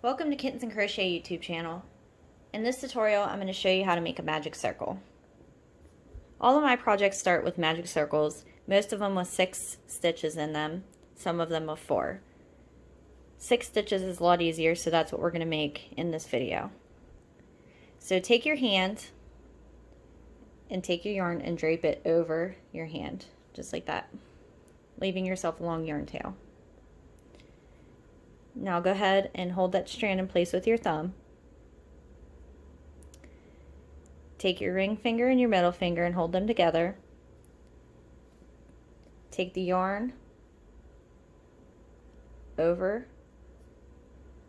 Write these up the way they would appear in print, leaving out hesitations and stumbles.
Welcome to Kittens and Crochet YouTube channel. In this tutorial, I'm going to show you how to make a magic circle. All of my projects start with magic circles, most of them with 6 stitches in them, some of them with 4. 6 stitches is a lot easier, so that's what we're going to make in this video. So take your hand and take your yarn and drape it over your hand, just like that, leaving yourself a long yarn tail. Now go ahead and hold that strand in place with your thumb. Take your ring finger and your middle finger and hold them together. Take the yarn over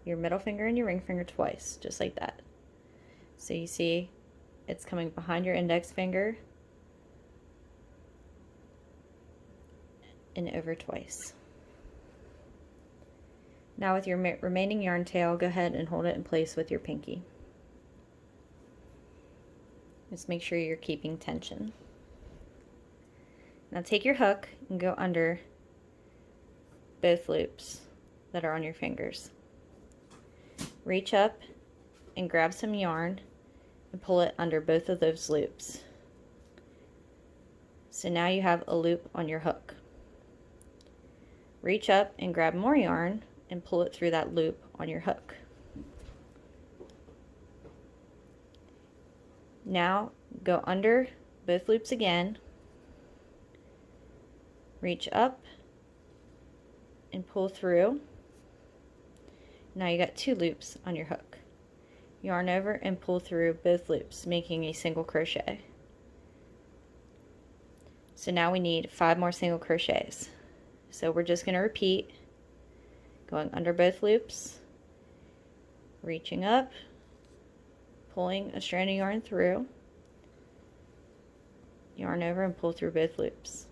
your middle finger and your ring finger twice, just like that. So you see it's coming behind your index finger and over twice. Now with your remaining yarn tail, go ahead and hold it in place with your pinky. Just make sure you're keeping tension. Now take your hook and go under both loops that are on your fingers. Reach up and grab some yarn and pull it under both of those loops. So now you have a loop on your hook. Reach up and grab more yarn and pull it through that loop on your hook. Now go under both loops again, reach up and pull through. Now you got 2 loops on your hook. Yarn over and pull through both loops, making a single crochet. So now we need 5 more single crochets. So we're just going to repeat, going under both loops, reaching up, pulling a strand of yarn through, yarn over and pull through both loops.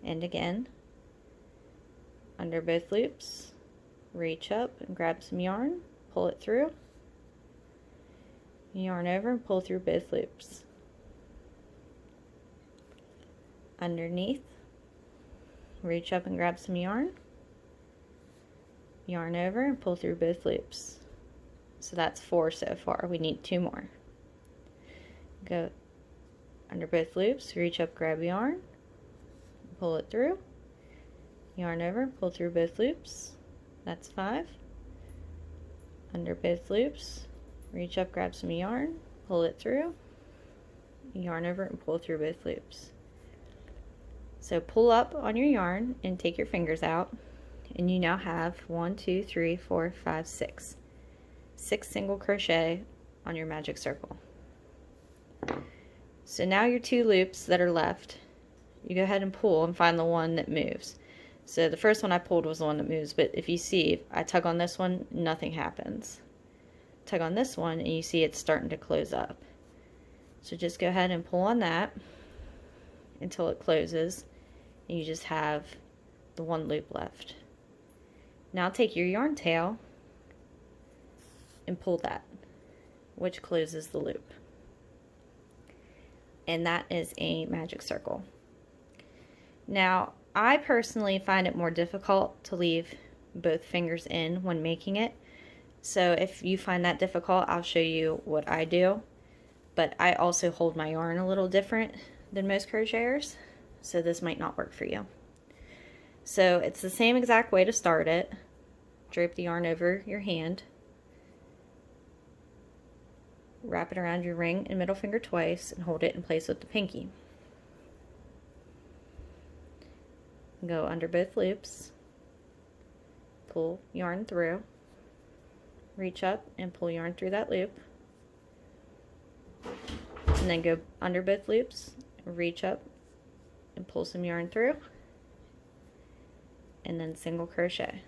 And again, under both loops, reach up and grab some yarn, pull it through, yarn over and pull through both loops. Underneath, reach up and grab some yarn, yarn over and pull through both loops. So that's 4 so far. We need 2 more. Go under both loops, reach up, grab yarn, pull it through, yarn over, pull through both loops. That's 5. Under both loops, reach up, grab some yarn, pull it through, yarn over and pull through both loops. So pull up on your yarn and take your fingers out, and you now have 1, 2, 3, 4, 5, 6. 6 single crochet on your magic circle. So now your 2 loops that are left, you go ahead and pull and find the one that moves. So the first one I pulled was the one that moves, but if you see, if I tug on this one, nothing happens. Tug on this one and you see it's starting to close up. So just go ahead and pull on that until it closes, and you just have the 1 loop left. Now take your yarn tail and pull that, which closes the loop. And that is a magic circle. Now, I personally find it more difficult to leave both fingers in when making it. So if you find that difficult, I'll show you what I do. But I also hold my yarn a little different than most crocheters, so this might not work for you. So it's the same exact way to start it. Drape the yarn over your hand, wrap it around your ring and middle finger twice, and hold it in place with the pinky. Go under both loops, pull yarn through, reach up and pull yarn through that loop, and then go under both loops, reach up and pull some yarn through, and then single crochet.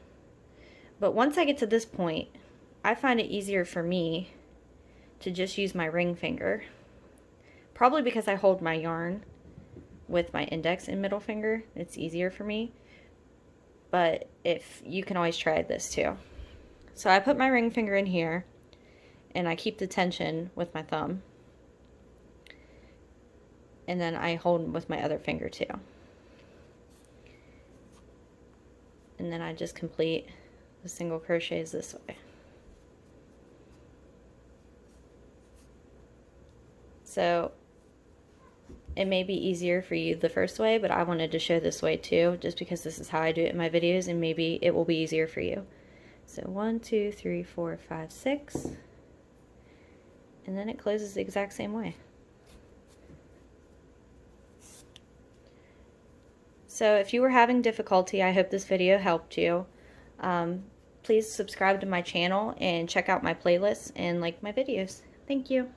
But once I get to this point, I find it easier for me to just use my ring finger, probably because I hold my yarn with my index and middle finger. It's easier for me, but if you can always try this too. So I put my ring finger in here and I keep the tension with my thumb, and then I hold with my other finger too. And then I just complete the single crochets this way. So it may be easier for you the first way, but I wanted to show this way too, just because this is how I do it in my videos, and maybe it will be easier for you. So 1, 2, 3, 4, 5, 6, and then it closes the exact same way. So if you were having difficulty, I hope this video helped you. Please subscribe to my channel and check out my playlists and like my videos. Thank you.